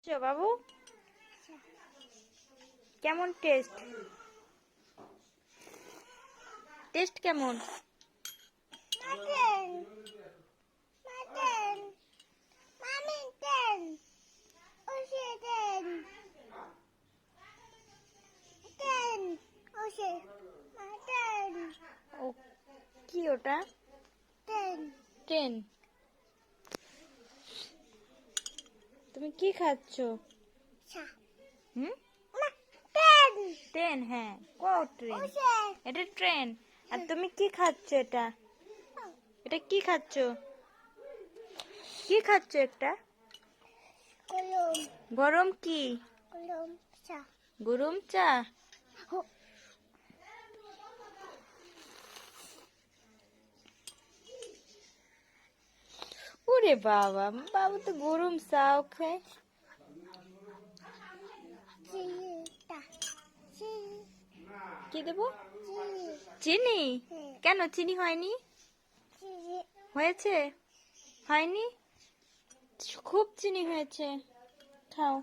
বাবু কেমন test test কেমন? ও কি ওটা? ট্রেন। তুমি কি খাচ্ছ? হুম, ট্রেন। হ্যাঁ, ট্রেন, এটা ট্রেন। আর তুমি কি খাচ্ছ? এটা এটা কি খাচ্ছ? কি খাচ্ছ? একটা গরম কি? গরম চা। ওরে বাবা, বাবু তো গরম চাও খায়। কি দেবো? চিনি। কেন চিনি হয়নি? হয়েছে? হয়নি? খুব চিনি হয়েছে। খাও।